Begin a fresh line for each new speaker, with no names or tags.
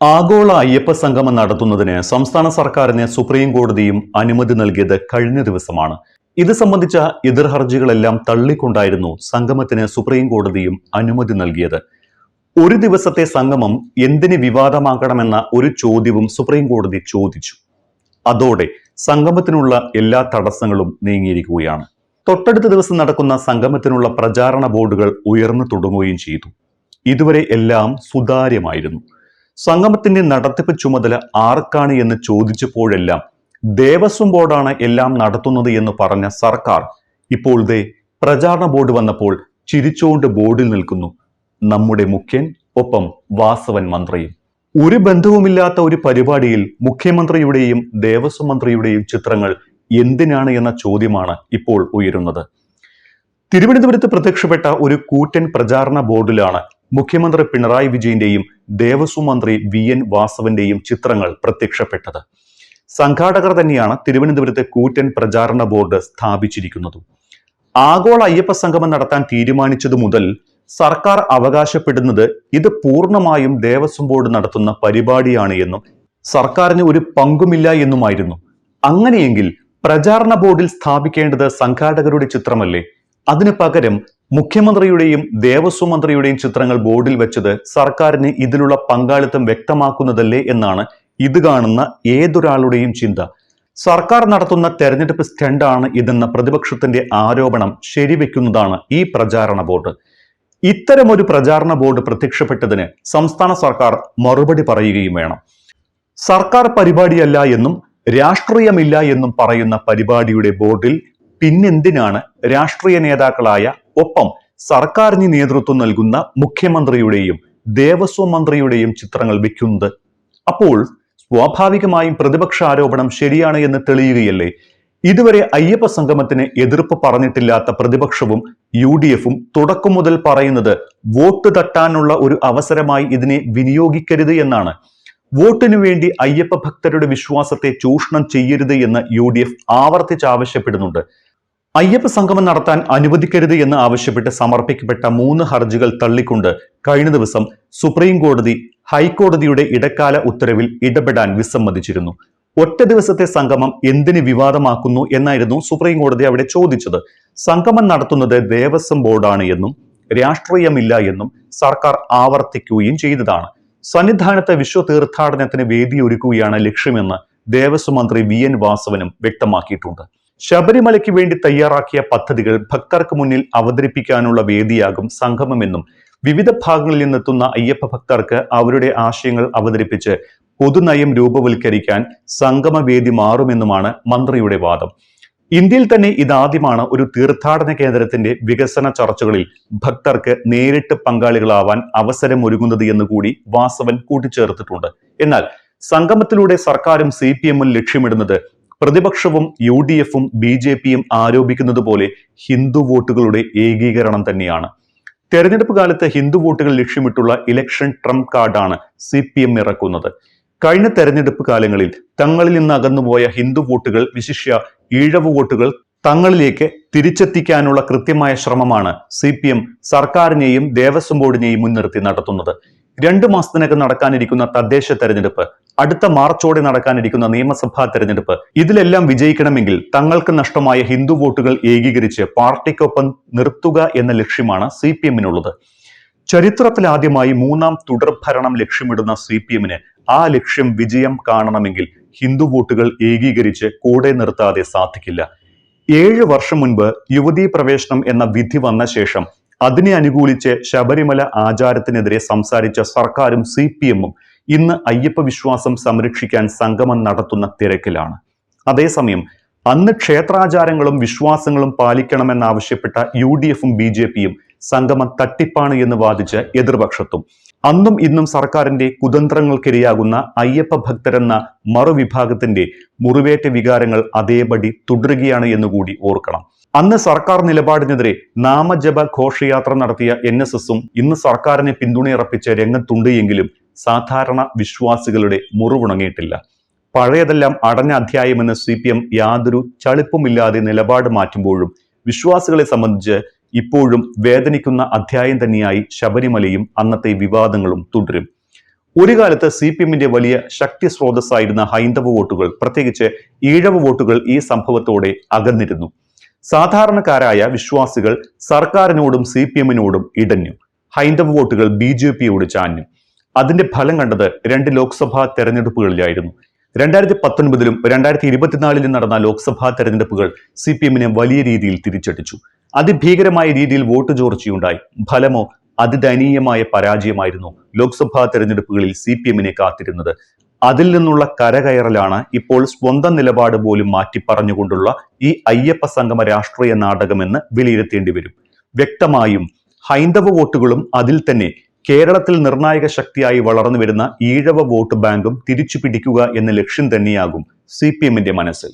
ആഗോള അയ്യപ്പ സംഗമം നടത്തുന്നതിന് സംസ്ഥാന സർക്കാരിന് സുപ്രീം കോടതിയും അനുമതി നൽകിയത് കഴിഞ്ഞ ദിവസമാണ്. ഇത് സംബന്ധിച്ച എതിർ ഹർജികളെല്ലാം തള്ളിക്കൊണ്ടായിരുന്നു സംഗമത്തിന് സുപ്രീം കോടതിയും അനുമതി നൽകിയത്. ഒരു ദിവസത്തെ സംഗമം എന്തിന് വിവാദമാക്കണമെന്ന ഒരു ചോദ്യവും സുപ്രീം കോടതി ചോദിച്ചു. അതോടെ സംഗമത്തിനുള്ള എല്ലാ തടസ്സങ്ങളും നീങ്ങിയിരിക്കുകയാണ്. തൊട്ടടുത്ത ദിവസം നടക്കുന്ന സംഗമത്തിനുള്ള പ്രചാരണ ബോർഡുകൾ ഉയർന്നു തുടങ്ങുകയും ചെയ്തു. ഇതുവരെ എല്ലാം സുതാര്യമായിരുന്നു. സംഗമത്തിന്റെ നടത്തിപ്പ് ചുമതല ആർക്കാണ് എന്ന് ചോദിച്ചപ്പോഴെല്ലാം ദേവസ്വം ബോർഡാണ് എല്ലാം നടത്തുന്നത് എന്ന് പറഞ്ഞ സർക്കാർ ഇപ്പോൾ പ്രചാരണ ബോർഡ് വന്നപ്പോൾ ചിരിച്ചുകൊണ്ട് ബോർഡിൽ നിൽക്കുന്നു. നമ്മുടെ മുഖ്യൻ, ഒപ്പം വാസവൻ മന്ത്രിയും. ഒരു ബന്ധവുമില്ലാത്ത ഒരു പരിപാടിയിൽ മുഖ്യമന്ത്രിയുടെയും ദേവസ്വം മന്ത്രിയുടെയും ചിത്രങ്ങൾ എന്തിനാണ് എന്ന ചോദ്യമാണ് ഇപ്പോൾ ഉയരുന്നത്. തിരുവനന്തപുരത്ത് പ്രത്യക്ഷപ്പെട്ട ഒരു കൂറ്റൻ പ്രചാരണ ബോർഡിലാണ് മുഖ്യമന്ത്രി പിണറായി വിജയന്റെയും ദേവസ്വം മന്ത്രി VN വാസവന്റെയും ചിത്രങ്ങൾ പ്രത്യക്ഷപ്പെട്ടത്. സംഘാടകർ തന്നെയാണ് തിരുവനന്തപുരത്തെ കൂറ്റൻ പ്രചാരണ ബോർഡ് സ്ഥാപിച്ചിരിക്കുന്നത്. ആഗോള അയ്യപ്പ സംഗമം നടത്താൻ തീരുമാനിച്ചതു മുതൽ സർക്കാർ അവകാശപ്പെടുന്നത് ഇത് പൂർണ്ണമായും ദേവസ്വം ബോർഡ് നടത്തുന്ന പരിപാടിയാണ് എന്നും സർക്കാരിന് ഒരു പങ്കുമില്ല എന്നുമായിരുന്നു. അങ്ങനെയെങ്കിൽ പ്രചാരണ ബോർഡിൽ സ്ഥാപിക്കേണ്ടത് സംഘാടകരുടെ ചിത്രമല്ലേ? അതിനു പകരം മുഖ്യമന്ത്രിയുടെയും ദേവസ്വം മന്ത്രിയുടെയും ചിത്രങ്ങൾ ബോർഡിൽ വെച്ചത് സർക്കാരിന് ഇതിലുള്ള പങ്കാളിത്തം വ്യക്തമാക്കുന്നതല്ലേ എന്നാണ് ഇത് കാണുന്ന ഏതൊരാളുടെയും ചിന്ത. സർക്കാർ നടത്തുന്ന തെരഞ്ഞെടുപ്പ് സ്റ്റണ്ടാണ് ഇതെന്ന പ്രതിപക്ഷത്തിന്റെ ആരോപണം ശരിവെക്കുന്നതാണ് ഈ പ്രചാരണ ബോർഡ്. ഇത്തരമൊരു പ്രചാരണ ബോർഡ് പ്രത്യക്ഷപ്പെട്ടതിന് സംസ്ഥാന സർക്കാർ മറുപടി പറയുകയും വേണം. സർക്കാർ പരിപാടിയല്ല എന്നും രാഷ്ട്രീയമില്ല എന്നും പറയുന്ന പരിപാടിയുടെ ബോർഡിൽ പിന്നെന്തിനാണ് രാഷ്ട്രീയ നേതാക്കളായ, ഒപ്പം സർക്കാരിന് നേതൃത്വം നൽകുന്ന മുഖ്യമന്ത്രിയുടെയും ദേവസ്വം മന്ത്രിയുടെയും ചിത്രങ്ങൾ വെക്കുന്നത്? അപ്പോൾ സ്വാഭാവികമായും പ്രതിപക്ഷ ആരോപണം ശരിയാണ് എന്ന് തെളിയുകയല്ലേ? ഇതുവരെ അയ്യപ്പ സംഗമത്തിന് എതിർപ്പ് പറഞ്ഞിട്ടില്ലാത്ത പ്രതിപക്ഷവും UDF-ഉം തുടക്കം മുതൽ പറയുന്നത് വോട്ട് തട്ടാനുള്ള ഒരു അവസരമായി ഇതിനെ വിനിയോഗിക്കരുത് എന്നാണ്. വോട്ടിനു വേണ്ടി അയ്യപ്പ ഭക്തരുടെ വിശ്വാസത്തെ ചൂഷണം ചെയ്യരുത് എന്ന് UDF ആവർത്തിച്ച് ആവശ്യപ്പെടുന്നുണ്ട്. അയ്യപ്പ സംഗമം നടത്താൻ അനുവദിക്കരുത് എന്ന് ആവശ്യപ്പെട്ട് സമർപ്പിക്കപ്പെട്ട 3 ഹർജികൾ തള്ളിക്കൊണ്ട് കഴിഞ്ഞ ദിവസം സുപ്രീം കോടതി ഹൈക്കോടതിയുടെ ഇടക്കാല ഉത്തരവിൽ ഇടപെടാൻ വിസമ്മതിച്ചിരുന്നു. ഒറ്റ ദിവസത്തെ സംഗമം എന്തിന് വിവാദമാക്കുന്നു എന്നായിരുന്നു സുപ്രീം കോടതി അവിടെ ചോദിച്ചത്. സംഗമം നടത്തുന്നത് ദേവസ്വം ബോർഡാണ് എന്നും രാഷ്ട്രീയമില്ല എന്നും സർക്കാർ ആവർത്തിക്കുകയും ചെയ്തതാണ്. സന്നിധാനത്തെ വിശ്വ തീർത്ഥാടനത്തിന് വേദിയൊരുക്കുകയാണ് ലക്ഷ്യമെന്ന് ദേവസ്വം മന്ത്രി VN വാസവനും വ്യക്തമാക്കിയിട്ടുണ്ട്. ശബരിമലയ്ക്ക് വേണ്ടി തയ്യാറാക്കിയ പദ്ധതികൾ ഭക്തർക്ക് മുന്നിൽ അവതരിപ്പിക്കാനുള്ള വേദിയാകും സംഗമമെന്നും വിവിധ ഭാഗങ്ങളിൽ നിന്നെത്തുന്ന അയ്യപ്പ ഭക്തർക്ക് അവരുടെ ആശയങ്ങൾ അവതരിപ്പിച്ച് പൊതുനയം രൂപവൽക്കരിക്കാൻ സംഗമവേദി മാറുമെന്നുമാണ് മന്ത്രിയുടെ വാദം. ഇന്ത്യയിൽ തന്നെ ഇതാദ്യമാണ് ഒരു തീർത്ഥാടന കേന്ദ്രത്തിന്റെ വികസന ചർച്ചകളിൽ ഭക്തർക്ക് നേരിട്ട് പങ്കാളികളാവാൻ അവസരമൊരുങ്ങുന്നത് എന്നുകൂടി വാസവൻ കൂട്ടിച്ചേർത്തിട്ടുണ്ട്. എന്നാൽ സംഗമത്തിലൂടെ സർക്കാരും CPM-ഉം ലക്ഷ്യമിടുന്നത് പ്രതിപക്ഷവും UDF-ഉം BJP-യും ആരോപിക്കുന്നത് പോലെ ഹിന്ദു വോട്ടുകളുടെ ഏകീകരണം തന്നെയാണ്. തെരഞ്ഞെടുപ്പ് കാലത്ത് ഹിന്ദു വോട്ടുകൾ ലക്ഷ്യമിട്ടുള്ള ഇലക്ഷൻ ട്രംപ് കാർഡാണ് CPM ഇറക്കുന്നത്. കഴിഞ്ഞ തെരഞ്ഞെടുപ്പ് കാലങ്ങളിൽ തങ്ങളിൽ നിന്ന് അകന്നുപോയ ഹിന്ദു വോട്ടുകൾ, വിശിഷ്യ ഈഴവ് വോട്ടുകൾ തങ്ങളിലേക്ക് തിരിച്ചെത്തിക്കാനുള്ള കൃത്യമായ ശ്രമമാണ് CPM സർക്കാരിനെയും ദേവസ്വം ബോർഡിനെയും മുൻനിർത്തി നടത്തുന്നത്. 2 മാസത്തിനകം നടക്കാനിരിക്കുന്ന തദ്ദേശ തെരഞ്ഞെടുപ്പ്, അടുത്ത മാർച്ചോടെ നടക്കാനിരിക്കുന്ന നിയമസഭാ തെരഞ്ഞെടുപ്പ്, ഇതിലെല്ലാം വിജയിക്കണമെങ്കിൽ തങ്ങൾക്ക് നഷ്ടമായ ഹിന്ദു വോട്ടുകൾ ഏകീകരിച്ച് പാർട്ടിക്കൊപ്പം നിർത്തുക എന്ന ലക്ഷ്യമാണ് CPM-നുള്ളത്. ചരിത്രത്തിലാദ്യമായി 3ാം തുടർഭരണം ലക്ഷ്യമിടുന്ന CPM-ന് ആ ലക്ഷ്യം വിജയം കാണണമെങ്കിൽ ഹിന്ദു വോട്ടുകൾ ഏകീകരിച്ച് കൂടെ നിർത്താതെ സാധിക്കില്ല. 7 വർഷം മുൻപ് യുവതീ പ്രവേശനം എന്ന വിധി വന്ന ശേഷം അതിനെ അനുകൂലിച്ച് ശബരിമല ആചാരത്തിനെതിരെ സംസാരിച്ച സർക്കാരും CPM-ഉം ഇന്ന് അയ്യപ്പ വിശ്വാസം സംരക്ഷിക്കാൻ സംഗമം നടത്തുന്ന തിരക്കിലാണ്. അതേസമയം അന്ന് ക്ഷേത്രാചാരങ്ങളും വിശ്വാസങ്ങളും പാലിക്കണമെന്നാവശ്യപ്പെട്ട UDF-ഉം BJP-യും സംഗമം തട്ടിപ്പാണ് എന്ന് വാദിച്ച് എതിർപക്ഷത്തും. അന്നും ഇന്നും സർക്കാരിന്റെ കുതന്ത്രങ്ങൾക്കിരയാകുന്ന അയ്യപ്പ ഭക്തരെന്ന മറുവിഭാഗത്തിന്റെ മുറിവേറ്റ വികാരങ്ങൾ അതേപടി തുടരുകയാണ് എന്നുകൂടി ഓർക്കണം. അന്ന് സർക്കാർ നിലപാടിനെതിരെ നാമജപ ഘോഷയാത്ര നടത്തിയ NSS-ഉം ഇന്ന് സർക്കാരിനെ പിന്തുണയുറപ്പിച്ച് രംഗത്തുണ്ട് എങ്കിലും സാധാരണ വിശ്വാസികളുടെ മുറിവുണങ്ങിയിട്ടില്ല. പഴയതെല്ലാം അടഞ്ഞ അധ്യായമെന്ന് CPM യാതൊരു ചളിപ്പുമില്ലാതെ നിലപാട് മാറ്റുമ്പോഴും വിശ്വാസികളെ സംബന്ധിച്ച് ഇപ്പോഴും വേദനിക്കുന്ന അധ്യായം തന്നെയായി ശബരിമലയും അന്നത്തെ വിവാദങ്ങളും തുടരും. ഒരു കാലത്ത് CPM-ന്റെ വലിയ ശക്തി സ്രോതസ്സായിരുന്ന ഹൈന്ദവ വോട്ടുകൾ, പ്രത്യേകിച്ച് ഈഴവ വോട്ടുകൾ ഈ സംഭവത്തോടെ അകന്നിരുന്നു. സാധാരണക്കാരായ വിശ്വാസികൾ സർക്കാരിനോടും CPM-നോടും ഇടഞ്ഞു. ഹൈന്ദവ വോട്ടുകൾ BJP-യോട് ചാഞ്ഞു. അതിന്റെ ഫലം കണ്ടത് 2 ലോക്സഭാ തെരഞ്ഞെടുപ്പുകളിലായിരുന്നു. 2019-ലും 2024-ലും നടന്ന ലോക്സഭാ തെരഞ്ഞെടുപ്പുകൾ CPM-നെ വലിയ രീതിയിൽ തിരിച്ചടിച്ചു. അതിഭീകരമായ രീതിയിൽ വോട്ട് ചോർച്ചയുണ്ടായി. ഫലമോ അതിദയനീയമായ പരാജയമായിരുന്നു ലോക്സഭാ തെരഞ്ഞെടുപ്പുകളിൽ CPM-നെ കാത്തിരുന്നത്. അതിൽ നിന്നുള്ള കരകയറലാണ് ഇപ്പോൾ സ്വന്തം നിലപാട് പോലും മാറ്റി പറഞ്ഞുകൊണ്ടുള്ള ഈ അയ്യപ്പ സംഗമ രാഷ്ട്രീയ നാടകമെന്ന് വിലയിരുത്തേണ്ടി വരും. വ്യക്തമായും ഹൈന്ദവ വോട്ടുകളും അതിൽ തന്നെ കേരളത്തിൽ നിർണായക ശക്തിയായി വളർന്നു വരുന്ന ഈഴവ വോട്ട് ബാങ്കും തിരിച്ചു പിടിക്കുക എന്ന ലക്ഷ്യം തന്നെയാകും CPM-ന്റെ മനസ്സിൽ.